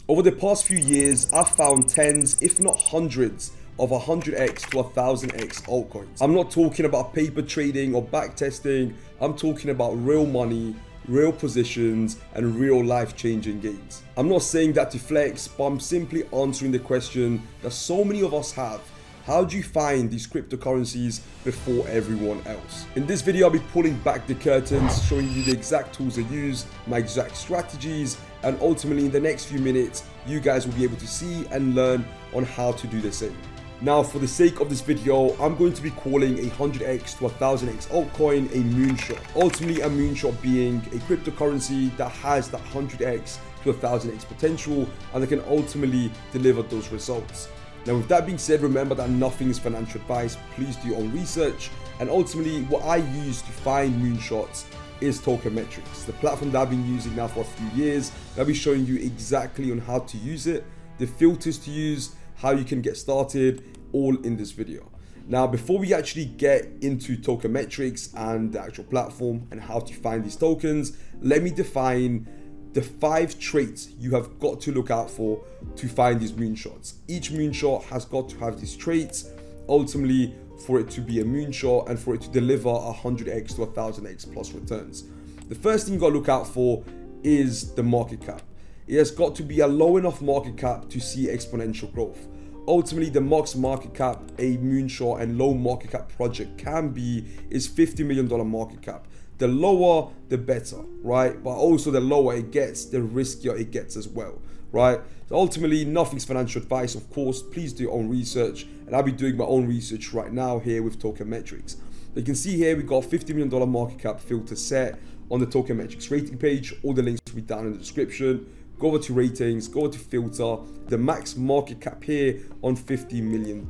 Over the past few years, I've found tens, if not hundreds, of 100x to 1000x altcoins. I'm not talking about paper trading or backtesting. I'm talking about real money, real positions, and real life-changing gains. I'm not saying that to flex, but I'm simply answering the question that so many of us have. How do you find these cryptocurrencies before everyone else? In this video, I'll be pulling back the curtains, showing you the exact tools I use, my exact strategies, and ultimately in the next few minutes, you guys will be able to see and learn on how to do the same. Now, for the sake of this video, I'm going to be calling a 100x to 1000x altcoin a moonshot. Ultimately, a moonshot being a cryptocurrency that has that 100x to 1000x potential and that can ultimately deliver those results. Now, with that being said, remember that nothing is financial advice. Please do your own research. And ultimately, what I use to find moonshots is Token Metrics, the platform that I've been using now for a few years. I'll be showing you exactly on how to use it, the filters to use, how you can get started, all in this video. Now, before we actually get into Token Metrics and the actual platform and how to find these tokens, let me define the 5 traits you have got to look out for to find these moonshots. Each moonshot has got to have these traits, ultimately for it to be a moonshot and for it to deliver 100x to 1000x plus returns. The first thing you got to look out for is the market cap. It has got to be a low enough market cap to see exponential growth. Ultimately, the max market cap a moonshot and low market cap project can be is $50 million market cap. The lower, the better, right? But also the lower it gets, the riskier it gets as well, right? So ultimately, nothing's financial advice, of course. Please do your own research, and I'll be doing my own research right now here with Token Metrics. You can see here we got $50 million market cap filter set on the Token Metrics rating page. All the links will be down in the description. Go over to ratings, go over to filter, the max market cap here on $50 million.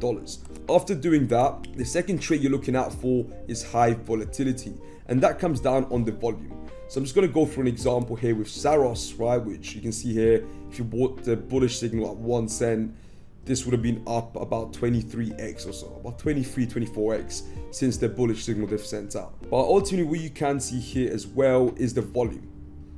After doing that, the second trait you're looking out for is high volatility, and that comes down on the volume. So I'm just going to go through an example here with Saros, right, which you can see here. If you bought the bullish signal at 1 cent, this would have been up about 23x or so, about 23, 24x since the bullish signal they've sent out. But ultimately, what you can see here as well is the volume.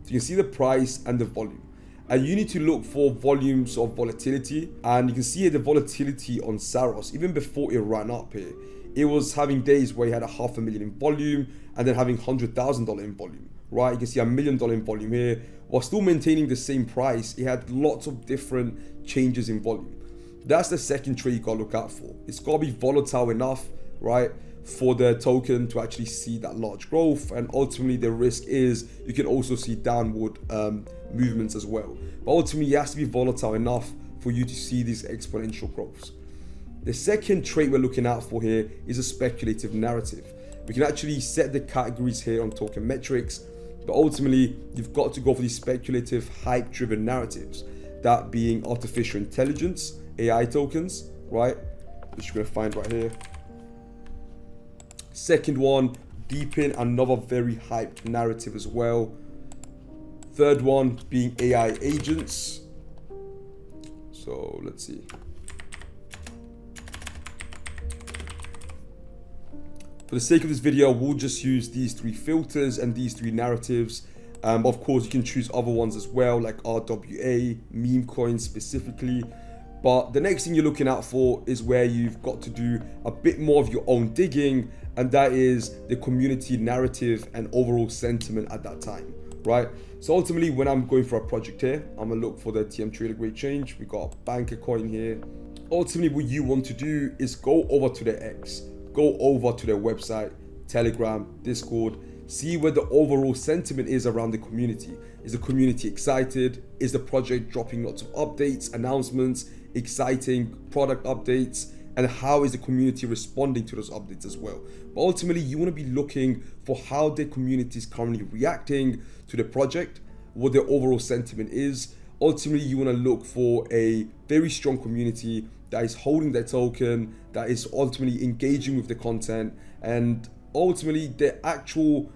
So you can see the price and the volume. And you need to look for volumes of volatility. And you can see here the volatility on Saros, even before it ran up here, it was having days where it had $500,000 in volume and then having $100,000 in volume, right? You can see $1 million in volume here, while still maintaining the same price. It had lots of different changes in volume. That's the second trait you gotta look out for. It's gotta be volatile enough, right, for the token to actually see that large growth. And ultimately the risk is you can also see downward movements as well. But ultimately it has to be volatile enough for you to see these exponential growths. The second trait we're looking out for here is a speculative narrative. We can actually set the categories here on Token Metrics, but ultimately you've got to go for these speculative hype-driven narratives, that being artificial intelligence, AI tokens, right? Which you're gonna find right here. Second one, deepen, another very hyped narrative as well. Third one being AI agents. So let's see. For the sake of this video, we'll just use these 3 filters and these 3 narratives. Of course, you can choose other ones as well, like RWA, meme coins specifically. But the next thing you're looking out for is where you've got to do a bit more of your own digging, and that is the community narrative and overall sentiment at that time, right? So ultimately, when I'm going for a project here, I'm gonna look for the TM Trader Great Change. We got a banker coin here. Ultimately, what you want to do is go over to their X, go over to their website, Telegram, Discord, see where the overall sentiment is around the community. Is the community excited? Is the project dropping lots of updates, announcements, exciting product updates? And how is the community responding to those updates as well? But ultimately, you want to be looking for how the community is currently reacting to the project, what their overall sentiment is. Ultimately, you want to look for a very strong community that is holding their token, that is ultimately engaging with the content, and ultimately the actual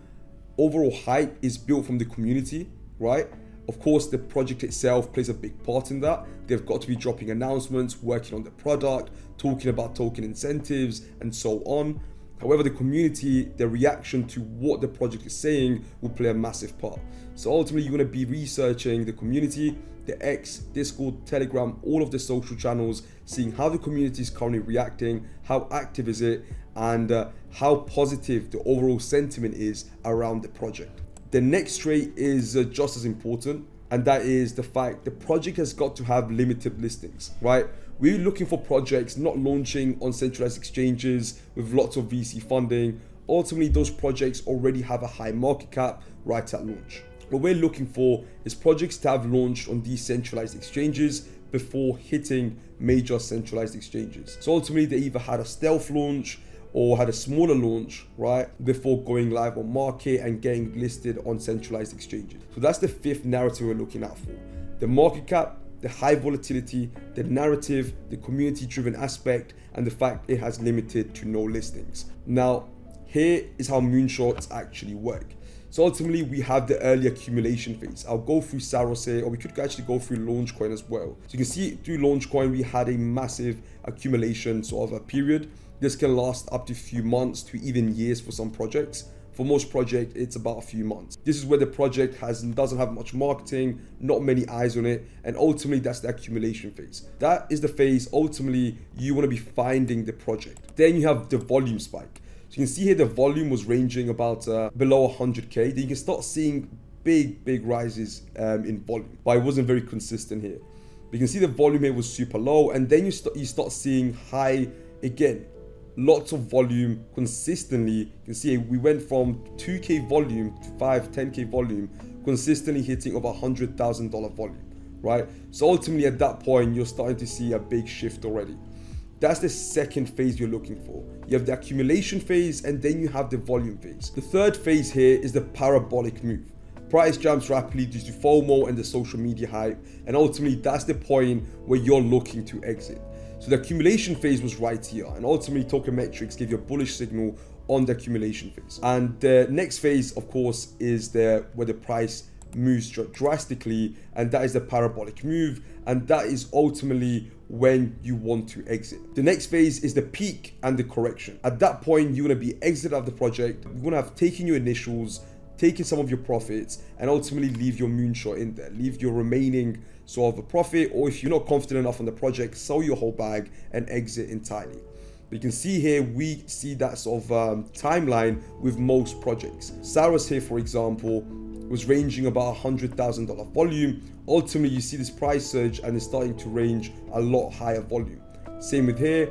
overall hype is built from the community, right? Of course, the project itself plays a big part in that. They've got to be dropping announcements, working on the product, talking about token incentives, and so on. However, the community, the reaction to what the project is saying will play a massive part. So ultimately, you're going to be researching the community, the X, Discord, Telegram, all of the social channels, seeing how the community is currently reacting, how active is it, and how positive the overall sentiment is around the project. The next trait is just as important, and that is the fact the project has got to have limited listings, right? We're looking for projects not launching on centralized exchanges with lots of VC funding. Ultimately, those projects already have a high market cap right at launch. What we're looking for is projects to have launched on decentralized exchanges before hitting major centralized exchanges. So ultimately, they either had a stealth launch or had a smaller launch, right, before going live on market and getting listed on centralized exchanges. So that's the fifth narrative we're looking out for. The market cap, the high volatility, the narrative, the community-driven aspect, and the fact it has limited to no listings. Now, here is how moonshots actually work. So ultimately, we have the early accumulation phase. I'll go through Saros here, or we could actually go through Launchcoin as well. So you can see through Launchcoin, we had a massive accumulation sort of a period. This can last up to a few months to even years for some projects. For most projects, it's about a few months. This is where the project doesn't have much marketing, not many eyes on it, and ultimately that's the accumulation phase. That is the phase ultimately you want to be finding the project. Then you have the volume spike. So you can see here the volume was ranging about below 100K. Then you can start seeing big rises in volume, but it wasn't very consistent here. But you can see the volume here was super low, and then you start seeing high again. Lots of volume consistently. You can see we went from 2K volume to 10K volume, consistently hitting over $100,000 volume, right? So ultimately at that point, you're starting to see a big shift already. That's the second phase you're looking for. You have the accumulation phase, and then you have the volume phase. The third phase here is the parabolic move. Price jumps rapidly due to FOMO and the social media hype, and ultimately that's the point where you're looking to exit. So the accumulation phase was right here, and ultimately Token Metrics gave you a bullish signal on the accumulation phase. And the next phase, of course, is where the price moves drastically, and that is the parabolic move, and that is ultimately when you want to exit. The next phase is the peak and the correction. At that point, you want to be exited out of the project. You want to have taken your initials, taken some of your profits, and ultimately leave your moonshot in there. Leave your remaining sort of a profit, or if you're not confident enough on the project, sell your whole bag and exit entirely. But you can see here, we see that sort of timeline with most projects. Saros here, for example, was ranging about $100,000 volume. Ultimately, you see this price surge and it's starting to range a lot higher volume. Same with here,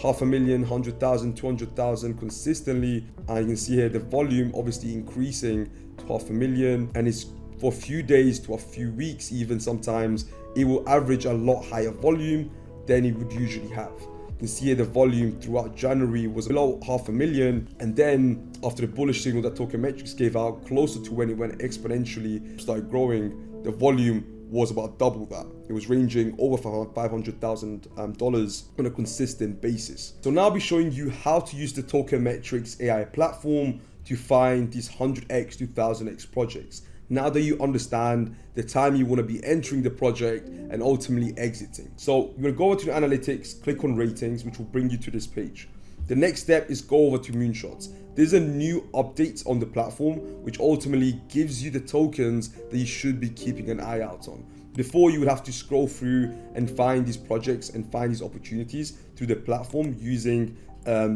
500,000, 100,000, 200,000 consistently. And you can see here the volume obviously increasing to 500,000, and it's for a few days to a few weeks, even sometimes, it will average a lot higher volume than it would usually have. You can see here the volume throughout January was below 500,000, and then after the bullish signal that Token Metrics gave out, closer to when it went exponentially, started growing, the volume was about double that. It was ranging over $500,000 on a consistent basis. So now I'll be showing you how to use the Token Metrics AI platform to find these 100x to 1000x projects. Now that you understand the time you want to be entering the project and ultimately exiting. So you're going to go over to the analytics, click on ratings, which will bring you to this page. The next step is go over to Moonshots. There's a new update on the platform, which ultimately gives you the tokens that you should be keeping an eye out on. Before, you would have to scroll through and find these projects and find these opportunities through the platform using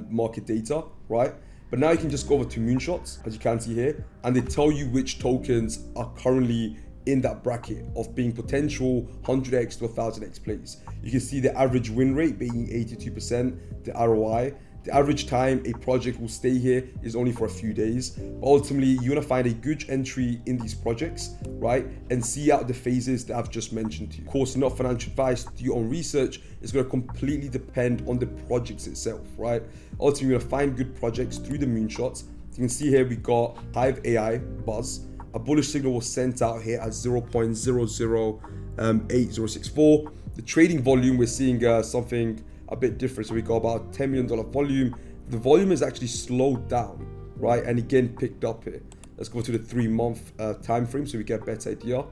market data, right? But now you can just go over to Moonshots, as you can see here, and they tell you which tokens are currently in that bracket of being potential 100x to 1000x plays. You can see the average win rate being 82%, the ROI. The average time a project will stay here is only for a few days. But ultimately, you want to find a good entry in these projects, right? And see out the phases that I've just mentioned to you. Of course, not financial advice, do your own research. It's going to completely depend on the projects itself, right? Ultimately, you're going to find good projects through the moonshots. You can see here we got Hive AI buzz. A bullish signal was sent out here at 0.008064. The trading volume, we're seeing something a bit different. So we got about $10 million volume. The volume is actually slowed down, right? And again, picked up here. Let's go to the 3-month time frame so we get a better idea.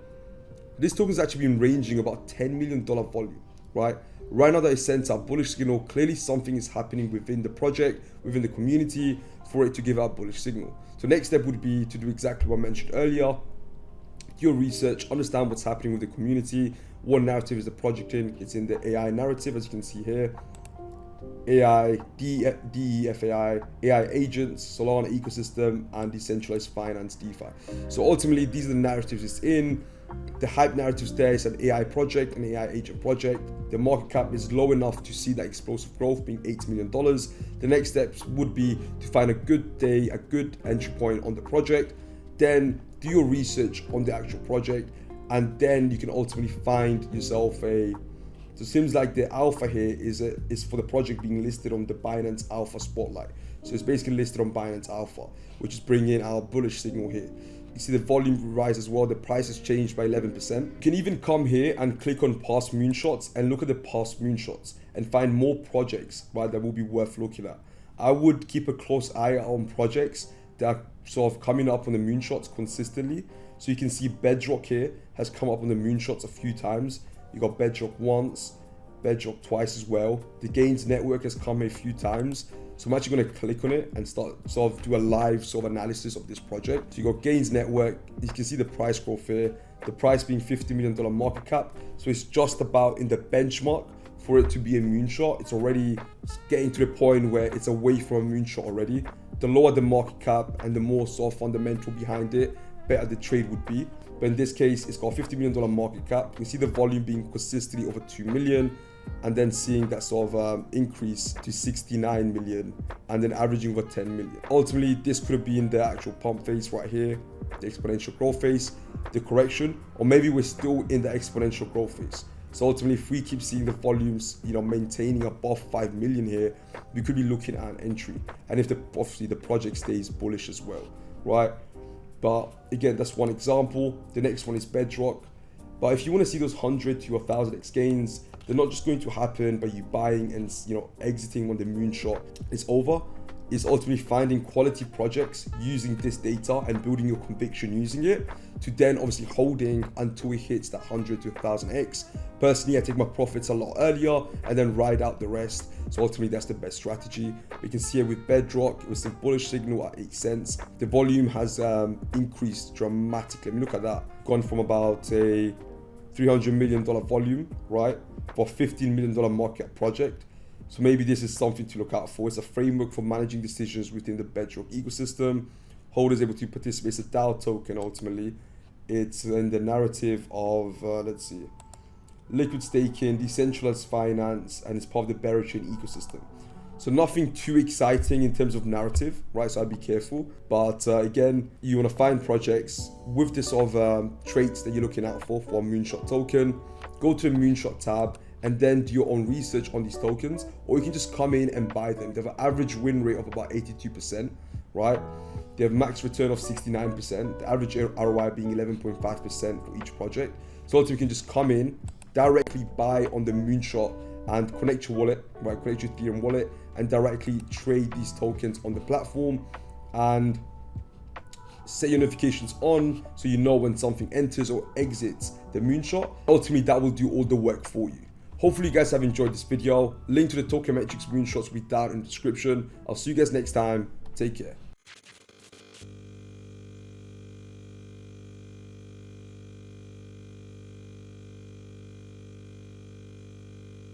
This token has actually been ranging about $10 million volume, right? Right now that it sends out bullish signal, clearly something is happening within the project, within the community for it to give out bullish signal. So next step would be to do exactly what I mentioned earlier. Do your research, understand what's happening with the community. What narrative is the project in? It's in the AI narrative, as you can see here. AI, DEFAI, AI agents, Solana ecosystem, and decentralized finance, DeFi. So ultimately, these are the narratives it's in. The hype narratives there is an AI project, an AI agent project. The market cap is low enough to see that explosive growth, being $8 million. The next steps would be to find a good day, a good entry point on the project. Then do your research on the actual project, and then you can ultimately find yourself a. So it seems like the alpha here is for the project being listed on the Binance Alpha Spotlight. So it's basically listed on Binance Alpha, which is bringing our bullish signal here. You see the volume rise as well. The price has changed by 11%. You can even come here and click on past moonshots and look at the past moonshots and find more projects, right, that will be worth looking at. I would keep a close eye on projects that are sort of coming up on the moonshots consistently. So you can see Bedrock here has come up on the moonshots a few times. You got Bedrock once, Bedrock twice as well. The Gains network has come a few times. So I'm actually going to click on it and start sort of do a live sort of analysis of this project. So you got Gains network. You can see the price growth here. The price being $50 million market cap. So it's just about in the benchmark for it to be a moonshot. It's already getting to the point where it's away from a moonshot already. The lower the market cap and the more sort of fundamental behind it, better the trade would be. But in this case, it's got a $50 million market cap. You see the volume being consistently over 2 million, and then seeing that sort of increase to 69 million, and then averaging over 10 million. Ultimately, this could have been the actual pump phase right here, the exponential growth phase, the correction, or maybe we're still in the exponential growth phase. So ultimately, if we keep seeing the volumes, maintaining above 5 million here, we could be looking at an entry. And if obviously the project stays bullish as well, right? But again, that's one example. The next one is Bedrock. But if you want to see those 100 to 1000x gains, they're not just going to happen by you buying and exiting when the moonshot is over. It's ultimately finding quality projects, using this data and building your conviction using it, to then obviously holding until it hits that 100 to 1000x. Personally, I take my profits a lot earlier and then ride out the rest. So ultimately, that's the best strategy. We can see it with Bedrock. It was a bullish signal at 8 cents. The volume has increased dramatically. I mean, look at that. Gone from about a $300 million volume, right, for a $15 million market project. So maybe this is something to look out for. It's a framework for managing decisions within the Bedrock ecosystem. Holders able to participate. It's a DAO token ultimately. It's in the narrative of, let's see, liquid staking, decentralized finance, and it's part of the Bearer Chain ecosystem. So nothing too exciting in terms of narrative, right? So I'd be careful. But again, you want to find projects with this sort of traits that you're looking out for a Moonshot token. Go to the Moonshot tab and then do your own research on these tokens, or you can just come in and buy them. They have an average win rate of about 82%, right? They have max return of 69%, the average ROI being 11.5% for each project. So ultimately, you can just come in, directly buy on the Moonshot and connect your wallet, right? Connect your Ethereum wallet and directly trade these tokens on the platform and set your notifications on so you know when something enters or exits the Moonshot. Ultimately, that will do all the work for you. Hopefully you guys have enjoyed this video. Link to the Token Metrics Moonshots will be down in the description. I'll see you guys next time. Take care.